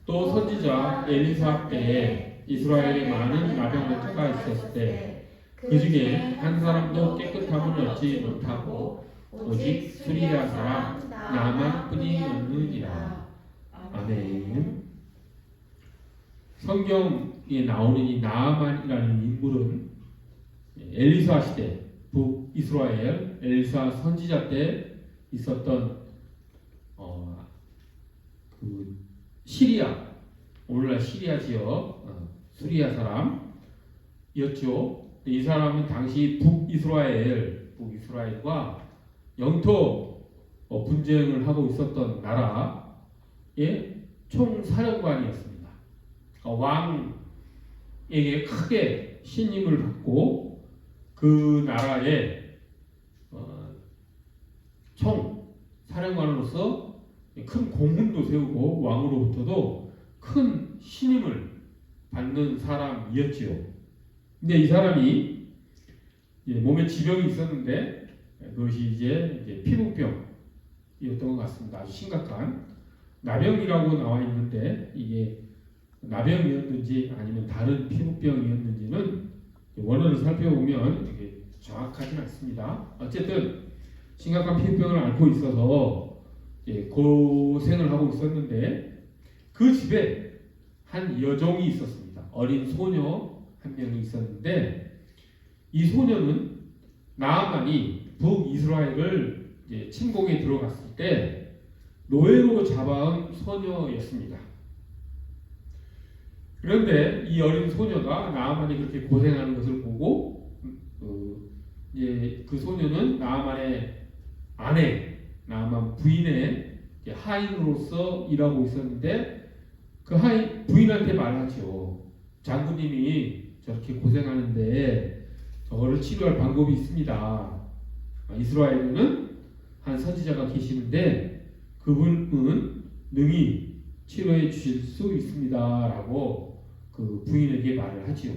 또 선지자 엘리사 때에 이스라엘에 많은 나병노자가 있었을 때 그 중에 한 사람도 깨끗함을 얻지 못하고 오직 수리아 사람 나만뿐이었느니라. 아멘. 성경에 나오는 이 나아만이라는 인물은 엘리사 시대 북이스라엘 엘리사 선지자 때 있었던 그 시리아, 오늘날 시리아 지역 수리아 사람이었죠. 이 사람은 당시 북이스라엘과 영토 분쟁을 하고 있었던 나라의 총사령관이었습니다. 왕에게 크게 신임을 받고 그 나라의 총사령관으로서 큰 공훈도 세우고 왕으로부터도 큰 신임을 받는 사람이었지요. 근데 이 사람이 몸에 지병이 있었는데 그것이 이제 피부병이었던 것 같습니다. 아주 심각한 나병이라고 나와 있는데 이게 나병이었는지 아니면 다른 피부병이었는지는 원어를 살펴보면 이게 정확하진 않습니다. 어쨌든 심각한 피부병을 앓고 있어서 고생을 하고 있었는데 그 집에 한 여종이 있었습니다. 어린 소녀 한 명이 있었는데 이 소녀는 나아만이 북이스라엘을 침공에 들어갔을 때 노예로 잡아온 소녀였습니다. 그런데 이 어린 소녀가 나아만이 그렇게 고생하는 것을 보고 그 소녀는 나아만의 아내, 나아만 부인의 하인으로서 일하고 있었는데 그 부인한테 말하죠. 장군님이 저렇게 고생하는데 저거를 치료할 방법이 있습니다. 이스라엘에는 한 선지자가 계시는데 그분은 능히 치료해 주실 수 있습니다. 라고 그 부인에게 말을 하지요.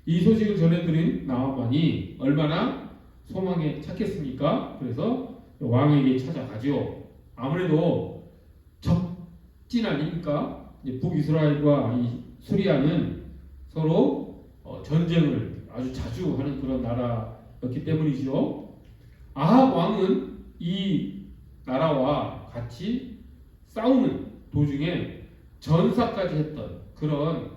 이 소식을 전해드린 나아만이 얼마나 소망에 찼겠습니까? 그래서 왕에게 찾아가죠. 아무래도 적진 아닙니까? 북이스라엘과 이 수리아는 서로 전쟁을 아주 자주 하는 그런 나라였기 때문이죠. 아합 왕은 이 나라와 같이 싸우는 도중에 전사까지 했던 그런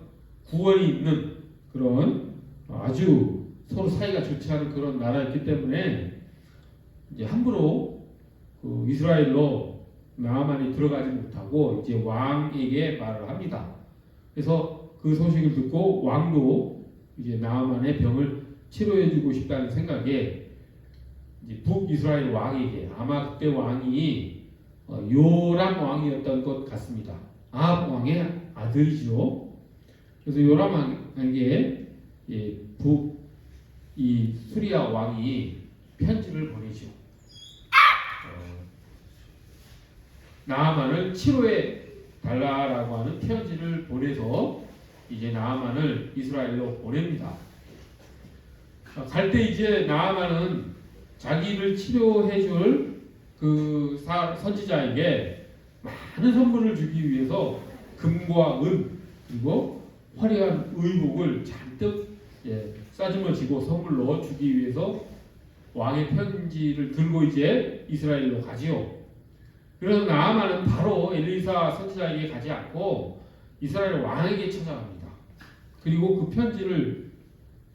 구원이 있는 그런 아주 서로 사이가 좋지 않은 그런 나라였기 때문에 이제 함부로 그 이스라엘로 나아만이 들어가지 못하고 이제 왕에게 말을 합니다. 그래서 그 소식을 듣고 왕도 이제 나아만의 병을 치료해주고 싶다는 생각에 이제 북이스라엘 왕에게 아마 그때 왕이 요람 왕이었던 것 같습니다. 아합 왕의 아들이죠. 그래서 요람 왕에게 이 수리아 왕이 편지를 보내죠. 나아만을 치료해 달라라고 하는 편지를 보내서 이제 나아만을 이스라엘로 보냅니다. 갈 때 이제 나아만은 자기를 치료해줄 그 선지자에게 많은 선물을 주기 위해서 금과 은 그리고 화려한 의복을 잔뜩 싸주머지고 선물로 주기 위해서 왕의 편지를 들고 이제 이스라엘로 가지요. 그래서 나아만은 바로 엘리사 선지자에게 가지 않고 이스라엘 왕에게 찾아갑니다. 그리고 그 편지를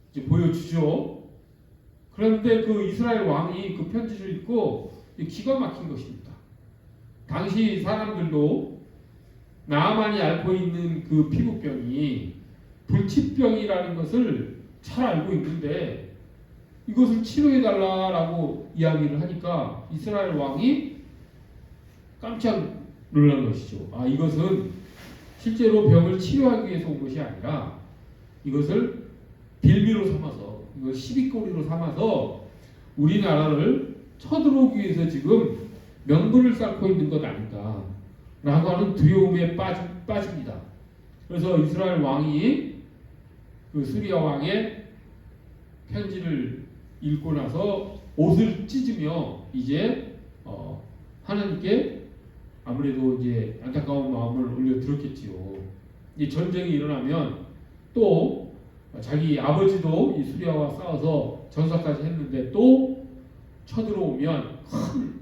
이제 보여주죠. 그런데 그 이스라엘 왕이 그 편지를 읽고 기가 막힌 것입니다. 당시 사람들도 나아만이 앓고 있는 그 피부병이 불치병이라는 것을 잘 알고 있는데 이것을 치료해달라고 이야기를 하니까 이스라엘 왕이 깜짝 놀란 것이죠. 이것은 실제로 병을 치료하기 위해서 온 것이 아니라 이것을 빌미로 삼아서, 이걸 시비거리로 삼아서 우리나라를 쳐들어오기 위해서 지금 명분을 쌓고 있는 것 아닌가 라고 하는 두려움에 빠집니다. 그래서 이스라엘 왕이 그 수리아 왕의 편지를 읽고 나서 옷을 찢으며 이제 하나님께 아무래도 이제 안타까운 마음을 올려 들었겠지요. 이 전쟁이 일어나면 또 자기 아버지도 이 수리아와 싸워서 전사까지 했는데 또 쳐들어오면 큰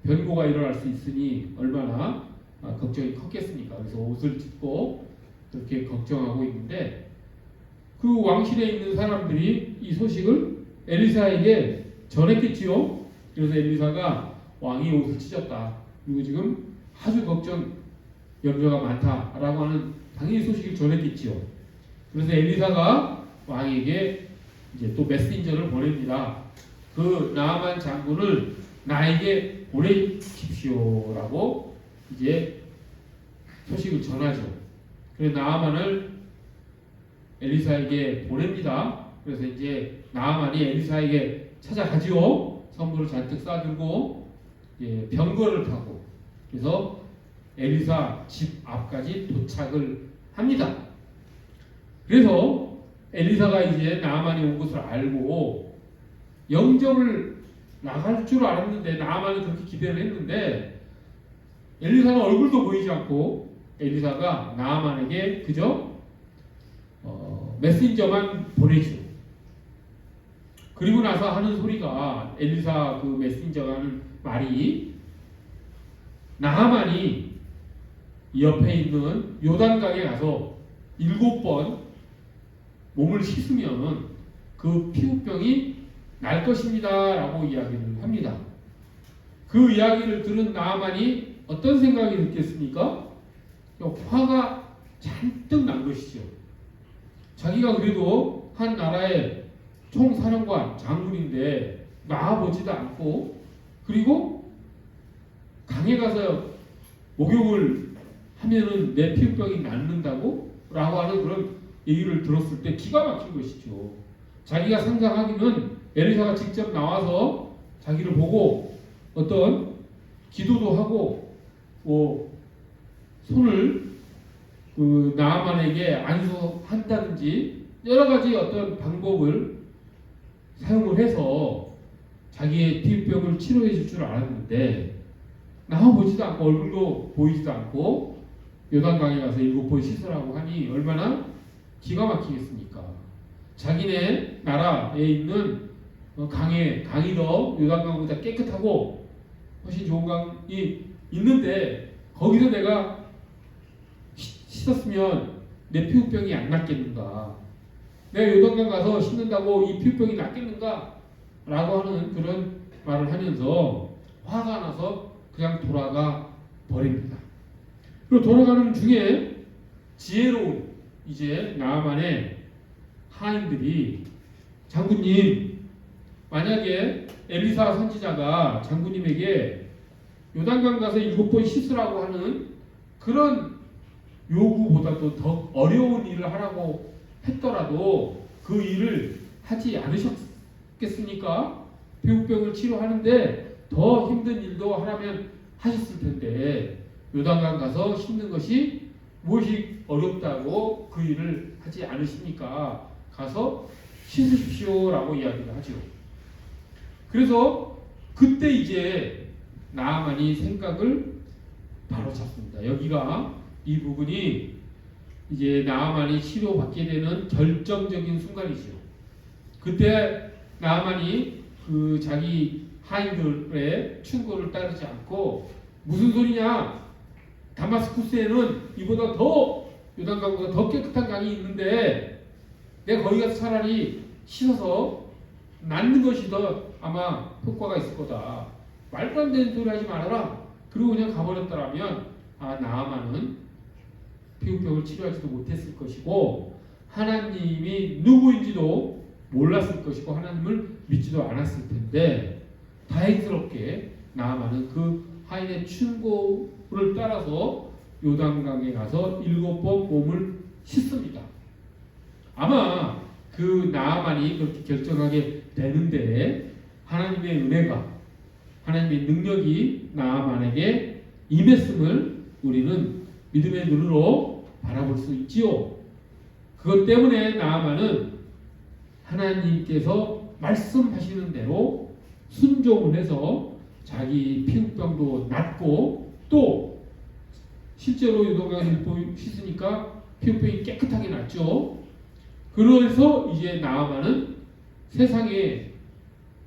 변고가 일어날 수 있으니 얼마나 걱정이 컸겠습니까? 그래서 옷을 찢고 그렇게 걱정하고 있는데 그 왕실에 있는 사람들이 이 소식을 엘리사에게 전했겠지요. 그래서 엘리사가 왕이 옷을 찢었다. 그리고 지금 아주 걱정 염려가 많다라고 하는 당연히 소식을 전했겠지요. 그래서 엘리사가 왕에게 이제 또 메신저를 보냅니다. 그 나아만 장군을 나에게 보내십시오라고 이제 소식을 전하죠. 그래서 나아만을 엘리사에게 보냅니다. 그래서 이제 나아만이 엘리사에게 찾아가지요. 선물을 잔뜩 싸들고 병거를 타고 그래서 엘리사 집 앞까지 도착을 합니다. 그래서 엘리사가 이제 나아만이 온 것을 알고 영접을 나갈 줄 알았는데 나아만은 그렇게 기대를 했는데 엘리사는 얼굴도 보이지 않고 엘리사가 나아만에게 그저 메신저만 보내죠. 그리고 나서 하는 소리가 엘리사 그 메신저가 하는 말이 나아만이 옆에 있는 요단강에 가서 7번 몸을 씻으면 그 피부병이 날 것입니다 라고 이야기를 합니다. 그 이야기를 들은 나아만이 어떤 생각이 들겠습니까? 화가 잔뜩 난 것이죠. 자기가 그래도 한 나라의 총사령관 장군인데 나아보지도 않고 그리고 강에 가서 목욕을 하면은 내 피부병이 낫는다고? 라고 하는 그런 얘기를 들었을 때 기가 막힌 것이죠. 자기가 상상하기는 엘리사가 직접 나와서 자기를 보고 어떤 기도도 하고 손을 그 나아만에게 안수한다든지 여러 가지 어떤 방법을 사용을 해서 자기의 피부병을 치료해 줄 줄 알았는데 나와보지도 않고 얼굴도 보이지도 않고 요단강에 가서 7번 씻으라고 하니 얼마나 기가 막히겠습니까? 자기네 나라에 있는 강이 더 요단강보다 깨끗하고 훨씬 좋은 강이 있는데 거기서 내가 씻었으면 내 피부병이 안 낫겠는가? 내가 요단강 가서 씻는다고 이 피부병이 낫겠는가? 라고 하는 그런 말을 하면서 화가 나서 그냥 돌아가 버립니다. 그리고 돌아가는 중에 지혜로운 이제 나아만의 하인들이 장군님 만약에 엘리사 선지자가 장군님에게 요단강 가서 7번 씻으라고 하는 그런 요구보다도 더 어려운 일을 하라고 했더라도 그 일을 하지 않으셨겠습니까? 피부병을 치료하는데 더 힘든 일도 하라면 하셨을 텐데 요단강 가서 씻는 것이 무엇이 어렵다고 그 일을 하지 않으십니까? 가서 씻으십시오라고 이야기를 하죠. 그래서 그때 이제 나아만이 생각을 바로 잡습니다. 여기가 이 부분이 이제 나아만이 치료받게 되는 결정적인 순간이죠. 그때 나아만이 그 자기 하인들의 충고를 따르지 않고 무슨 소리냐? 다마스쿠스에는 이보다 더 요단강보다 더 깨끗한 강이 있는데 내가 거기 가서 차라리 씻어서 낫는 것이 더 아마 효과가 있을 거다. 말도 안 되는 소리 하지 말아라. 그리고 그냥 가버렸더라면 나아만은 피부병을 치료하지도 못했을 것이고 하나님이 누구인지도 몰랐을 것이고 하나님을 믿지도 않았을 텐데 다행스럽게 나아만은 그 하인의 충고를 따라서 요단강에 가서 7번 몸을 씻습니다. 아마 그 나아만이 그렇게 결정하게 되는데 하나님의 은혜가 하나님의 능력이 나아만에게 임했음을 우리는 믿음의 눈으로 바라볼 수 있지요. 그것 때문에 나아만은 하나님께서 말씀하시는 대로 순종을 해서 자기 피부병도 낫고 또 실제로 요동강에서 씻으니까 피부병이 깨끗하게 났죠. 그래서 이제 나아만은 세상에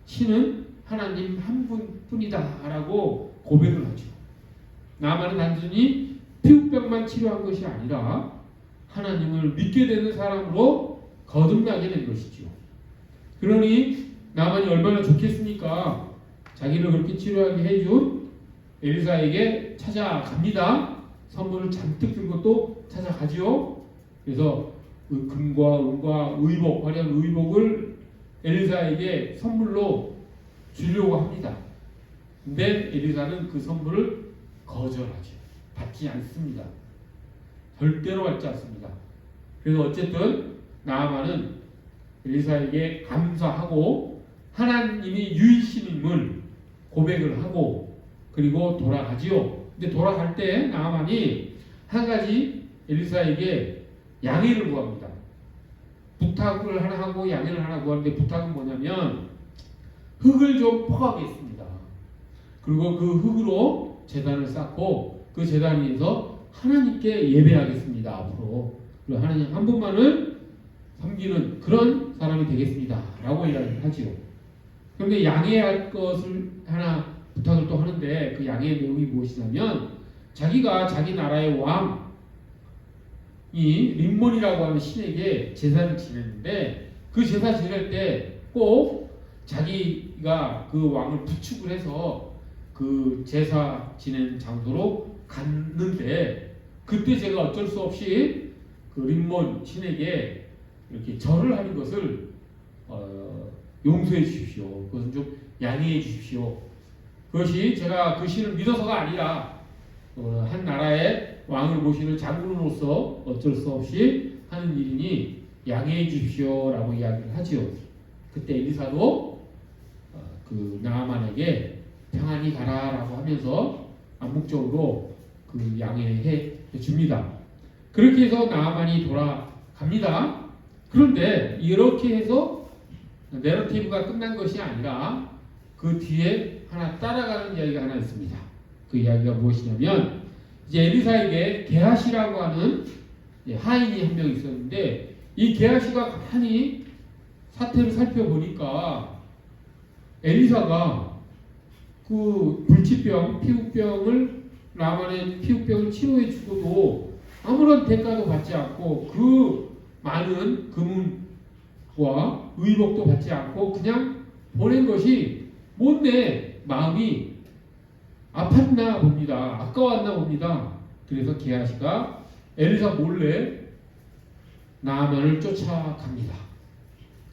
신은 하나님 한 분뿐이다 라고 고백을 하죠. 나아만은 단순히 피부병만 치료한 것이 아니라 하나님을 믿게 되는 사람으로 거듭나게 된 것이죠. 그러니 나아만이 얼마나 좋겠습니까? 자기를 그렇게 치료하게 해준 엘리사에게 찾아갑니다. 선물을 잔뜩 들고 또 찾아가지요. 그래서 그 금과 은과 의복, 화려한 의복을 엘리사에게 선물로 주려고 합니다. 근데 엘리사는 그 선물을 거절하죠. 받지 않습니다. 절대로 받지 않습니다. 그래서 어쨌든 나아만은 엘리사에게 감사하고 하나님이 유일신임을 고백을 하고 그리고 돌아가지요. 근데 돌아갈 때 나아만이 한 가지 엘리사에게 양해를 구합니다. 부탁을 하나 하고 양해를 하나 구하는데 부탁은 뭐냐면 흙을 좀 퍼가겠습니다. 그리고 그 흙으로 제단을 쌓고 그 제단 위에서 하나님께 예배하겠습니다. 앞으로. 그리고 하나님 한 분만을 섬기는 그런 사람이 되겠습니다. 라고 이야기를 하지요. 그런데 양해할 것을 하나 부탁을 또 하는데 그 양해의 내용이 무엇이냐면 자기가 자기 나라의 왕이 림몬이라고 하는 신에게 제사를 지냈는데 그 제사 지낼 때 꼭 자기가 그 왕을 부축을 해서 그 제사 지낸 장소로 갔는데 그때 제가 어쩔 수 없이 그 림몬 신에게 이렇게 절을 하는 것을 용서해 주십시오. 그것은 좀 양해해 주십시오. 그것이 제가 그 신을 믿어서가 아니라 한 나라의 왕을 모시는 장군으로서 어쩔 수 없이 하는 일이니 양해해 주십시오라고 이야기를 하지요. 그때 엘리사도 그 나아만에게 평안히 가라라고 하면서 암묵적으로 그 양해해 줍니다. 그렇게 해서 나아만이 돌아갑니다. 그런데 이렇게 해서 내러티브가 끝난 것이 아니라 그 뒤에 하나 따라가는 이야기가 하나 있습니다. 그 이야기가 무엇이냐면 이제 엘리사에게 게하시라고 하는 하인이 한 명 있었는데 이 게하시가 가만히 사태를 살펴보니까 엘리사가 그 불치병, 피부병을 나만의 피부병을 치료해 주고도 아무런 대가도 받지 않고 그 많은 금은과 의복도 받지 않고 그냥 보낸 것이 못내 마음이 아팠나 봅니다. 아까웠나 봅니다. 그래서 게하시가 엘리사 몰래 나아만을 쫓아갑니다.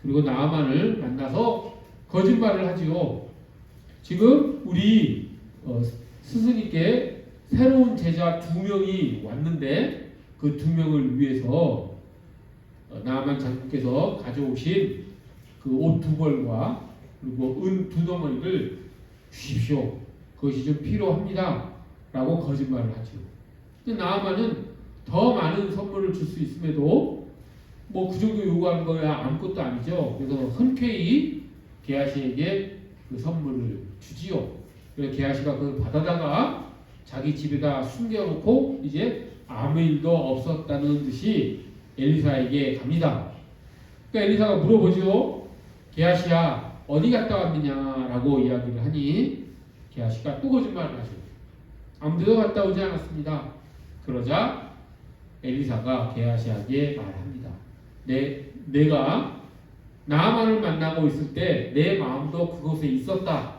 그리고 나아만을 만나서 거짓말을 하지요. 지금 우리 스승님께 새로운 제자 2명이 왔는데 그 2명을 위해서 나아만 장군께서 가져오신 그 옷 2벌과 그리고 은 2덩어리를 주십시오. 그것이 좀 필요합니다. 라고 거짓말을 하죠. 근데 나아만은 더 많은 선물을 줄 수 있음에도 뭐 그 정도 요구하는 거야 아무것도 아니죠. 그래서 흔쾌히 게하시에게 그 선물을 주지요. 그래서 게하시가 그걸 받아다가 자기 집에다 숨겨놓고 이제 아무 일도 없었다는 듯이 엘리사에게 갑니다. 그러니까 엘리사가 물어보죠. 게하시야 어디 갔다 왔느냐라고 이야기를 하니 게하시가 또 거짓말을 하죠. 아무 데도 갔다 오지 않았습니다. 그러자 엘리사가 게하시에게 말합니다. 내가 나아만을 만나고 있을 때 내 마음도 그곳에 있었다.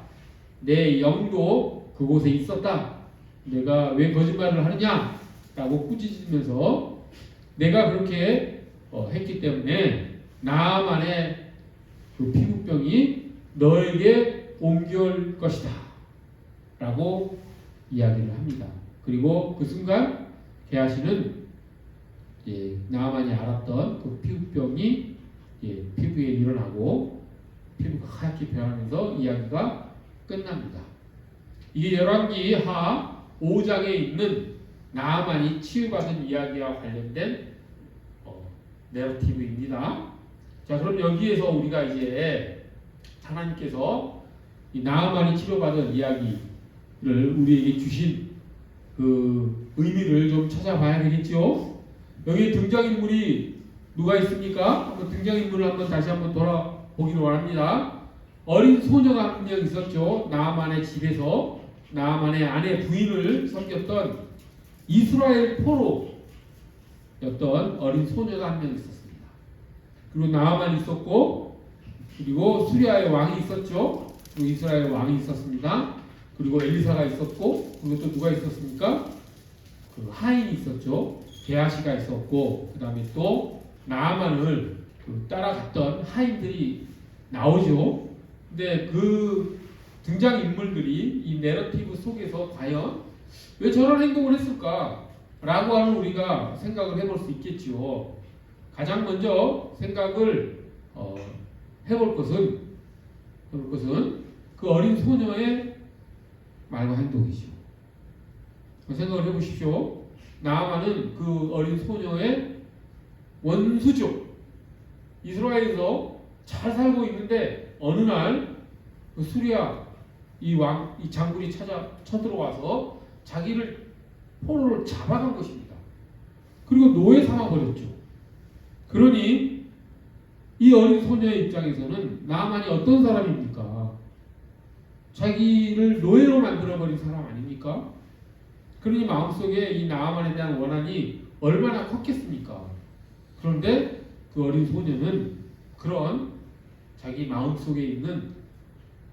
내 영도 그곳에 있었다. 내가 왜 거짓말을 하느냐? 라고 꾸짖으면서 내가 그렇게 했기 때문에 나아만의 그 피부병이 너에게 옮겨올 것이다. 라고 이야기를 합니다. 그리고 그 순간 게하시는 나아만이 알았던 그 피부병이 피부에 일어나고 피부가 하얗게 변하면서 이야기가 끝납니다. 이게 열왕기하 5장에 있는 나아만이 치유받은 이야기와 관련된 내러티브입니다. 자, 그럼 여기에서 우리가 이제 하나님께서 이 나아만이 치료받은 이야기를 우리에게 주신 그 의미를 좀 찾아봐야 되겠죠. 여기 등장인물이 누가 있습니까? 한번 등장인물을 한번 다시 한번 돌아보기를 원합니다. 어린 소녀가 한 명 있었죠. 나아만의 집에서 나아만의 아내 부인을 섬겼던 이스라엘 포로였던 어린 소녀가 한 명 있었습니다. 그리고 나아만이 있었고, 그리고 수리아의 왕이 있었죠. 그리고 이스라엘 왕이 있었습니다. 그리고 엘리사가 있었고, 그리고 또 누가 있었습니까? 그 하인이 있었죠. 게하시가 있었고, 그 다음에 또 나아만을 따라갔던 하인들이 나오죠. 근데 그 등장인물들이 이 내러티브 속에서 과연 왜 저런 행동을 했을까? 라고 하는 우리가 생각을 해볼 수 있겠지요. 가장 먼저 생각을 해볼 것은 그 어린 소녀의 말과 행동이죠. 생각을 해보십시오. 나아만은 그 어린 소녀의 원수죠. 이스라엘에서 잘 살고 있는데 어느 날 그 수리아 이 장군이 쳐들어와서 자기를 포로를 잡아간 것입니다. 그리고 노예 삼아 버렸죠. 그러니 이 어린 소녀의 입장에서는 나아만이 어떤 사람입니까? 자기를 노예로 만들어버린 사람 아닙니까? 그러니 마음속에 이 나아만에 대한 원한이 얼마나 컸겠습니까? 그런데 그 어린 소녀는 그런 자기 마음속에 있는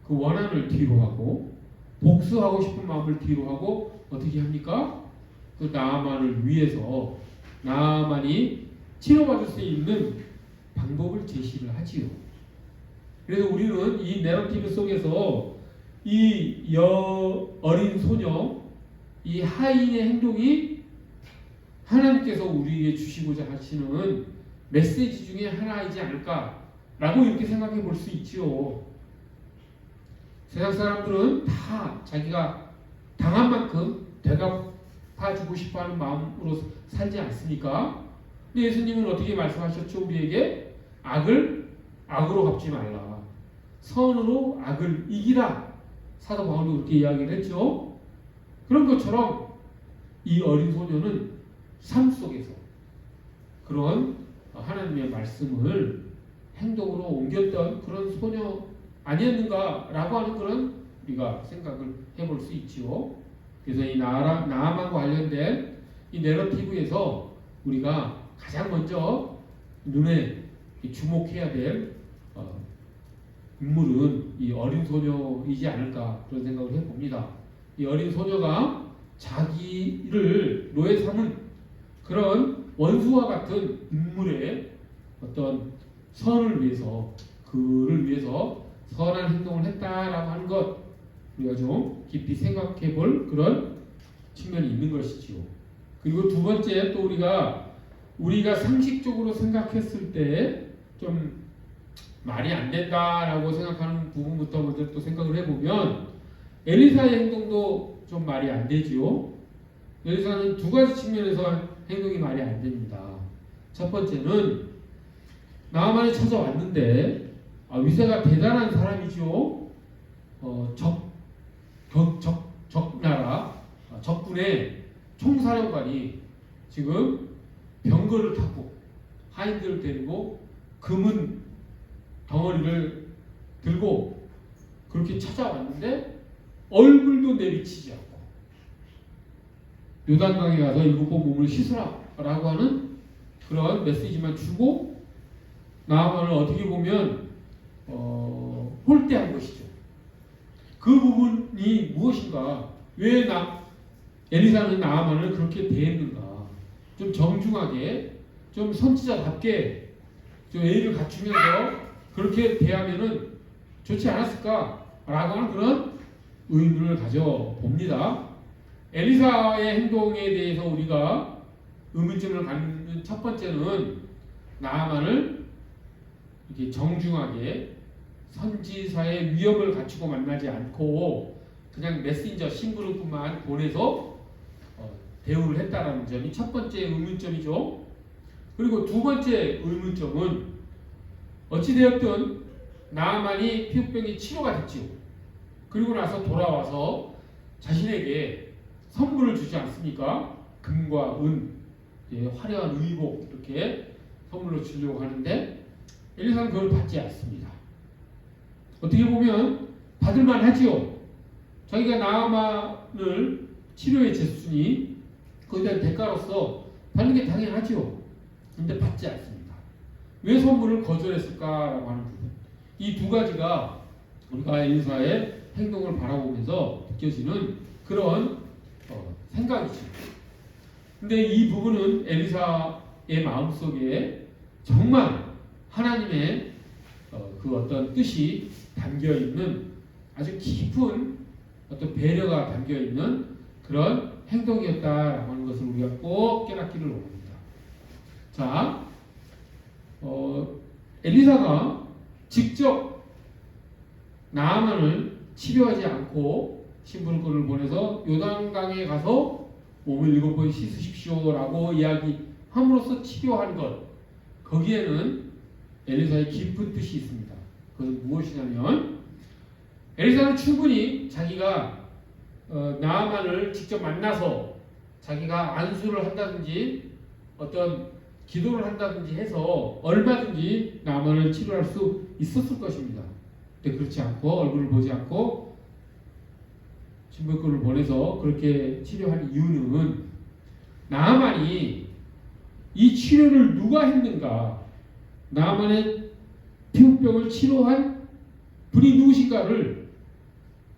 그 원한을 뒤로 하고 복수하고 싶은 마음을 뒤로 하고 어떻게 합니까? 그 나아만을 위해서 나아만이 치료받을 수 있는 방법을 제시를 하지요. 그래서 우리는 이 내러티브 속에서 이 어린 소녀, 이 하인의 행동이 하나님께서 우리에게 주시고자 하시는 메시지 중에 하나이지 않을까라고 이렇게 생각해 볼 수 있지요. 세상 사람들은 다 자기가 당한 만큼 되갚아주고 싶어하는 마음으로 살지 않습니까? 근데 예수님은 어떻게 말씀하셨죠? 우리에게 악을 악으로 갚지 말라. 선으로 악을 이기라. 사도 바울도 그렇게 이야기를 했죠. 그런 것처럼 이 어린 소녀는 삶 속에서 그런 하나님의 말씀을 행동으로 옮겼던 그런 소녀 아니었는가라고 하는 그런 우리가 생각을 해볼 수 있지요. 그래서 이 나아만과 관련된 이 내러티브에서 우리가 가장 먼저 눈에 주목해야 될 인물은 이 어린 소녀이지 않을까 그런 생각을 해봅니다. 이 어린 소녀가 자기를 노예 삼은 그런 원수와 같은 인물의 어떤 선을 위해서 그를 위해서 선한 행동을 했다라고 하는 것 우리가 좀 깊이 생각해 볼 그런 측면이 있는 것이지요. 그리고 두 번째 또 우리가 상식적으로 생각했을 때 좀 말이 안 된다라고 생각하는 부분부터 먼저 또 생각을 해보면 엘리사의 행동도 좀 말이 안 되지요. 엘리사는 두 가지 측면에서 행동이 말이 안 됩니다. 첫 번째는 나아만이 찾아왔는데 위세가 대단한 사람이죠. 적나라 적군의 총사령관이 지금 병거를 타고 하인들을 데리고 금은 덩어리를 들고 그렇게 찾아왔는데 얼굴도 내비치지 않고 요단강에 가서 7번 몸을 씻으라라고 하는 그런 메시지만 주고 나아만을 어떻게 보면 홀대한 것이죠. 그 부분이 무엇인가? 왜 엘리사는 나아만을 그렇게 대했는가? 좀 정중하게, 좀 선지자답게 좀 예의를 갖추면서 그렇게 대하면은 좋지 않았을까라고 하는 그런 의문을 가져봅니다. 엘리사의 행동에 대해서 우리가 의문점을 갖는 첫 번째는 나아만을 이렇게 정중하게 선지사의 위엄을 갖추고 만나지 않고 그냥 메신저 심부름꾼만 보내서 대우를 했다라는 점이 첫 번째 의문점이죠. 그리고 두 번째 의문점은 어찌되었든 나아만이 피부병이 치료가 됐지요. 그리고 나서 돌아와서 자신에게 선물을 주지 않습니까? 금과 은, 화려한 의복 이렇게 선물로 주려고 하는데 엘리사는 그걸 받지 않습니다. 어떻게 보면 받을만 하지요. 자기가 나아만을 치료해 줬으니 그에 대한 대가로서 받는 게 당연하지요. 근데 받지 않습니다. 왜 선물을 거절했을까라고 하는 부분. 이 두 가지가 우리가 엘리사의 행동을 바라보면서 느껴지는 그런 생각이죠. 근데 이 부분은 엘리사의 마음속에 정말 하나님의 그 어떤 뜻이 담겨있는 아주 깊은 어떤 배려가 담겨있는 그런 행동이었다라고 하는 것을 우리가 꼭 깨닫기를 원합니다. 자, 엘리사가 직접 나아만을 치료하지 않고 신부를 보내서 요단강에 가서 몸을 7번 씻으십시오라고 이야기함으로써 치료한 것, 거기에는 엘리사의 깊은 뜻이 있습니다. 그것은 무엇이냐면 엘리사는 충분히 자기가 나아만을 직접 만나서 자기가 안수를 한다든지 어떤 기도를 한다든지 해서 얼마든지 나아만을 치료할 수 있었을 것입니다. 근데 그렇지 않고 얼굴을 보지 않고 신부를 보내서 그렇게 치료한 이유는 나아만이 이 치료를 누가 했는가, 나아만의 피부병을 치료한 분이 누구신가를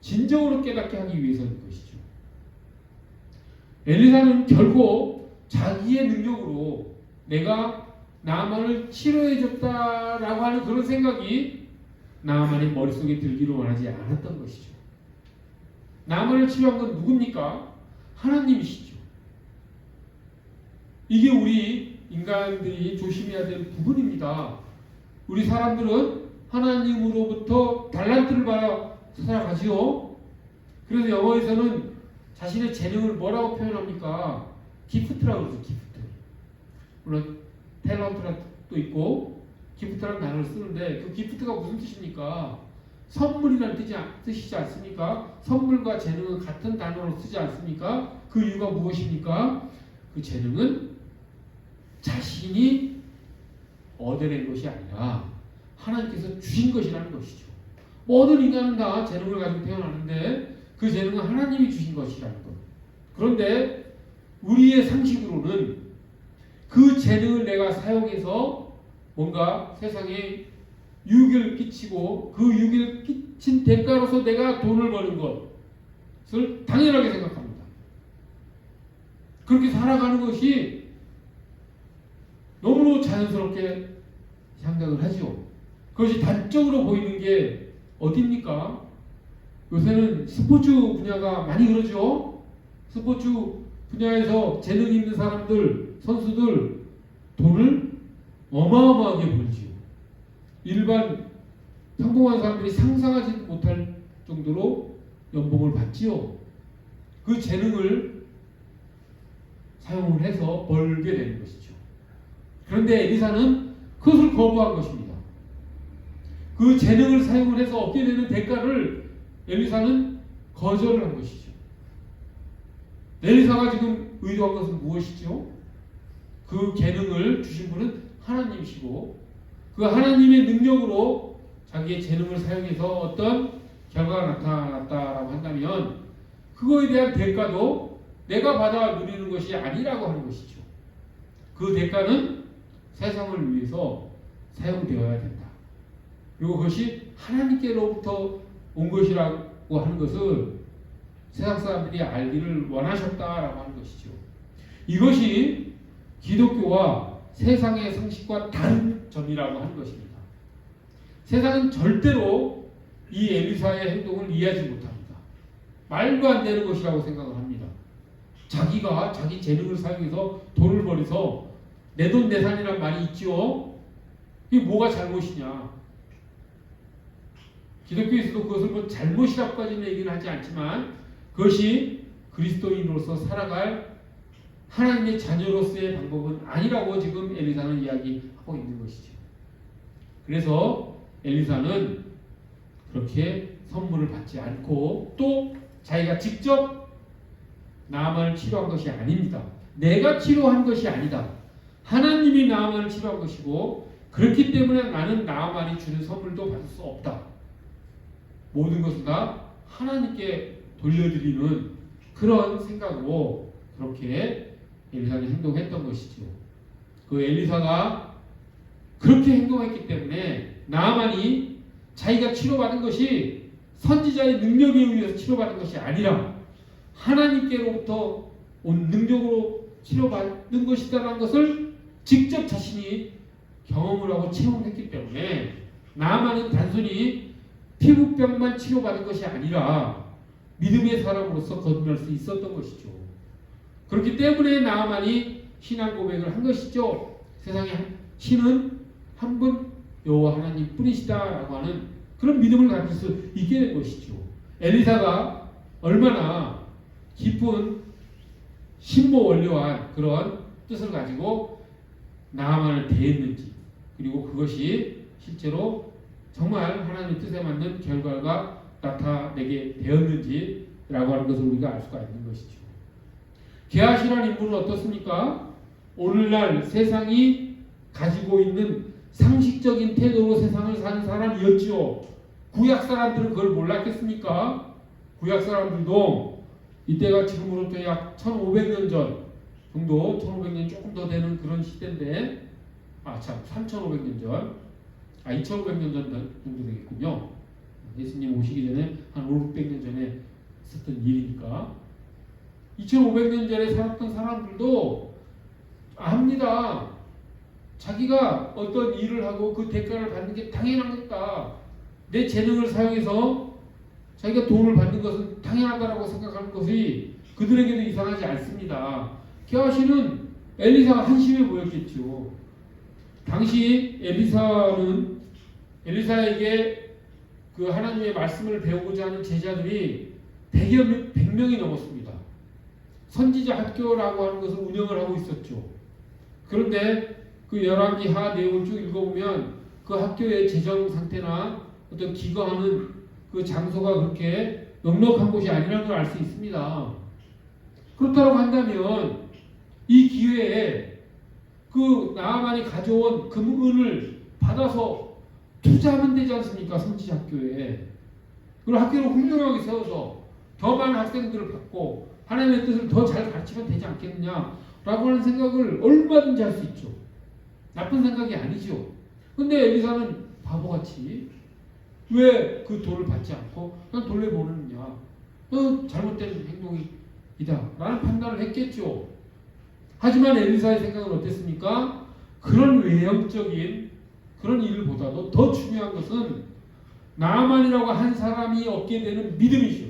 진정으로 깨닫게 하기 위해서인 것이죠. 엘리사는 결코 자기의 능력으로 내가 나아만을 치료해줬다라고 하는 그런 생각이 나아만의 머릿속에 들기를 원하지 않았던 것이죠. 나아만을 치료한 건 누굽니까? 하나님이시죠. 이게 우리 인간들이 조심해야 될 부분입니다. 우리 사람들은 하나님으로부터 달란트를 받아 살아가지요. 그래서 영어에서는 자신의 재능을 뭐라고 표현합니까? 기프트라고 그러죠. 기프트. 물론 탤런트도 있고 기프트라는 단어를 쓰는데 그 기프트가 무슨 뜻입니까? 선물이라는 뜻이지 않습니까? 선물과 재능은 같은 단어로 쓰지 않습니까? 그 이유가 무엇입니까? 그 재능은 자신이 얻어낸 것이 아니라 하나님께서 주신 것이라는 것이죠. 모든 인간은 다 재능을 가지고 태어나는데 그 재능은 하나님이 주신 것이라는 것. 그런데 우리의 상식으로는 그 재능을 내가 사용해서 뭔가 세상에 유익을 끼치고 그 유익을 끼친 대가로서 내가 돈을 버는 것을 당연하게 생각합니다. 그렇게 살아가는 것이 너무나 자연스럽게 생각을 하죠. 그것이 단적으로 보이는 게 어디입니까? 요새는 스포츠 분야가 많이 그러죠. 스포츠 분야에서 재능 있는 사람들, 선수들 돈을 어마어마하게 벌지요. 일반 평범한 사람들이 상상하지 못할 정도로 연봉을 받지요. 그 재능을 사용을 해서 벌게 되는 것이죠. 그런데 엘리사는 그것을 거부한 것입니다. 그 재능을 사용을 해서 얻게 되는 대가를 엘리사는 거절을 한 것이죠. 엘리사가 지금 의도한 것은 무엇이죠? 그 재능을 주신 분은 하나님이시고 그 하나님의 능력으로 자기의 재능을 사용해서 어떤 결과가 나타났다라고 한다면 그거에 대한 대가도 내가 받아 누리는 것이 아니라고 하는 것이죠. 그 대가는 세상을 위해서 사용되어야 된다. 그리고 그것이 하나님께로부터 온 것이라고 하는 것을 세상 사람들이 알기를 원하셨다라고 하는 것이죠. 이것이 기독교와 세상의 상식과 다른 점이라고 하는 것입니다. 세상은 절대로 이 엘리사의 행동을 이해하지 못합니다. 말도 안 되는 것이라고 생각을 합니다. 자기가 자기 재능을 사용해서 돈을 벌여서 내돈내산이란 말이 있지요. 이게 뭐가 잘못이냐? 기독교에서도 그것을 뭐 잘못이라고까지는 얘기는 하지 않지만 그것이 그리스도인으로서 살아갈 하나님의 자녀로서의 방법은 아니라고 지금 엘리사는 이야기하고 있는 것이죠. 그래서 엘리사는 그렇게 선물을 받지 않고 또 자기가 직접 나만을 치료한 것이 아닙니다. 내가 치료한 것이 아니다. 하나님이 나만을 치료한 것이고 그렇기 때문에 나는 나만이 주는 선물도 받을 수 없다. 모든 것은 다 하나님께 돌려드리는 그런 생각으로 그렇게 엘리사는 행동했던 것이죠. 그 엘리사가 그렇게 행동했기 때문에 나만이 자기가 치료받은 것이 선지자의 능력에 의해서 치료받은 것이 아니라 하나님께로부터 온 능력으로 치료받는 것이다라는 것을 직접 자신이 경험을 하고 체험했기 때문에 나만은 단순히 피부병만 치료받은 것이 아니라 믿음의 사람으로서 거듭날 수 있었던 것이죠. 그렇기 때문에 나만이 신앙 고백을 한 것이죠. 세상에 신은 한 분 여호와 하나님 뿐이시다라고 하는 그런 믿음을 가질 수 있게 된 것이죠. 엘리사가 얼마나 깊은 신모원료한 그런 뜻을 가지고 나아만을 대했는지, 그리고 그것이 실제로 정말 하나님의 뜻에 맞는 결과가 나타내게 되었는지라고 하는 것을 우리가 알 수가 있는 것이죠. 게하시라는 인물은 어떻습니까? 오늘날 세상이 가지고 있는 상식적인 태도로 세상을 사는 사람이었지요. 구약 사람들은 그걸 몰랐겠습니까? 구약 사람들도 이때가 지금으로부터 약 1500년 전 정도, 1500년 조금 더 되는 그런 시대인데, 3500년 전, 2500년 전 정도 되겠군요. 예수님 오시기 전에 한 5, 600년 전에 있었던 일이니까 2500년 전에 살았던 사람들도 압니다. 자기가 어떤 일을 하고 그 대가를 받는 게 당연한 것다. 내 재능을 사용해서 자기가 돈을 받는 것은 당연하다라고 생각하는 것이 그들에게도 이상하지 않습니다. 게하시는 엘리사가 한심해 보였겠죠. 당시 엘리사에게 그 하나님의 말씀을 배우고자 하는 제자들이 100명이 넘었습니다. 선지자 학교라고 하는 것을 운영을 하고 있었죠. 그런데 그 열왕기하 내용을 쭉 읽어보면 그 학교의 재정 상태나 어떤 기거하는 그 장소가 그렇게 넉넉한 곳이 아니라는 걸 알 수 있습니다. 그렇다고 한다면 이 기회에 그 나아만이 가져온 금은을 받아서 투자하면 되지 않습니까? 선지자 학교에. 그리고 학교를 훌륭하게 세워서 더 많은 학생들을 받고 하나님의 뜻을 더 잘 가르치면 되지 않겠느냐라고 하는 생각을 얼마든지 할 수 있죠. 나쁜 생각이 아니죠. 근데 엘리사는 바보같이 왜 그 돈을 받지 않고 그냥 돌려보느냐, 잘못된 행동이다 라는 판단을 했겠죠. 하지만 엘리사의 생각은 어땠습니까? 그런 외형적인 그런 일보다도 더 중요한 것은 나아만이라고 한 사람이 얻게 되는 믿음이죠.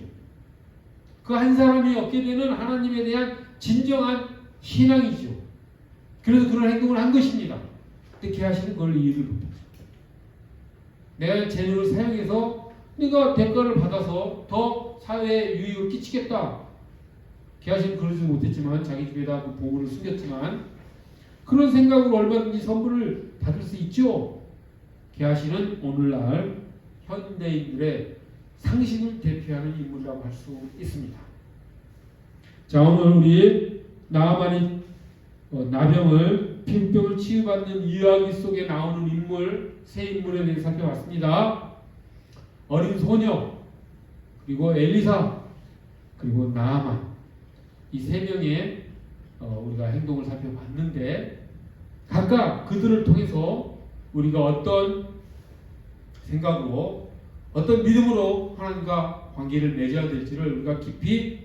그 한 사람이 얻게 되는 하나님에 대한 진정한 신앙이죠. 그래서 그런 행동을 한 것입니다. 근데 게하시는 그걸 이해를 못했죠. 내가 재능을 사용해서 내가 대가를 받아서 더 사회에 유익을 끼치겠다. 게하시는 그러지 못했지만 자기 집에다 그 보물을 숨겼지만 그런 생각으로 얼마든지 선물을 받을 수 있죠. 게하시는 오늘날 현대인들의 상식을 대표하는 인물이라고 할 수 있습니다. 자, 오늘 우리 나아만이 나병을 피부병을 치유받는 이야기 속에 나오는 인물, 세 인물에 대해 살펴봤습니다. 어린 소녀, 그리고 엘리사, 그리고 나아만, 이 세 명의 우리가 행동을 살펴봤는데 각각 그들을 통해서 우리가 어떤 생각으로 어떤 믿음으로 하나님과 관계를 맺어야 될지를 우리가 깊이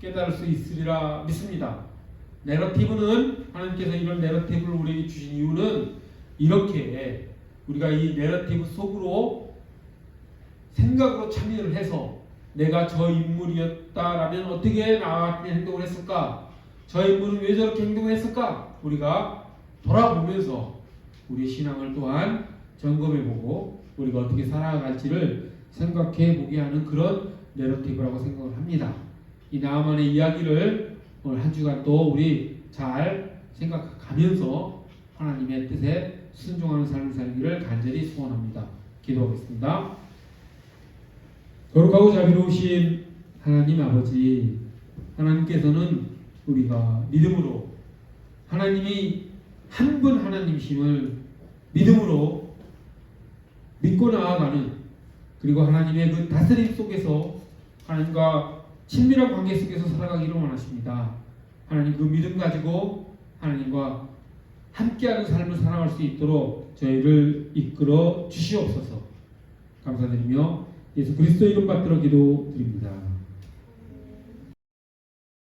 깨달을 수 있으리라 믿습니다. 내러티브는 하나님께서 이런 내러티브를 우리에게 주신 이유는 이렇게 우리가 이 내러티브 속으로 생각으로 참여를 해서 내가 저 인물이었다라면 어떻게 나와 같은 행동을 했을까? 저 인물은 왜 저렇게 행동했을까? 우리가 돌아보면서 우리 신앙을 또한 점검해보고 우리가 어떻게 살아갈지를 생각해보게 하는 그런 내러티브라고 생각을 합니다. 이 나아만의 이야기를 오늘 한 주간 또 우리 잘 생각하면서 하나님의 뜻에 순종하는 삶을 살기를 간절히 소원합니다. 기도하겠습니다. 거룩하고 자비로우신 하나님 아버지, 하나님께서는 우리가 믿음으로 하나님이 한 분 하나님이심을 믿음으로 믿고 나아가는, 그리고 하나님의 그 다스림 속에서 하나님과 친밀한 관계 속에서 살아가기를 원하십니다. 하나님 그 믿음 가지고 하나님과 함께하는 삶을 살아갈 수 있도록 저희를 이끌어 주시옵소서. 감사드리며 예수 그리스도의 이름 받들어 기도드립니다.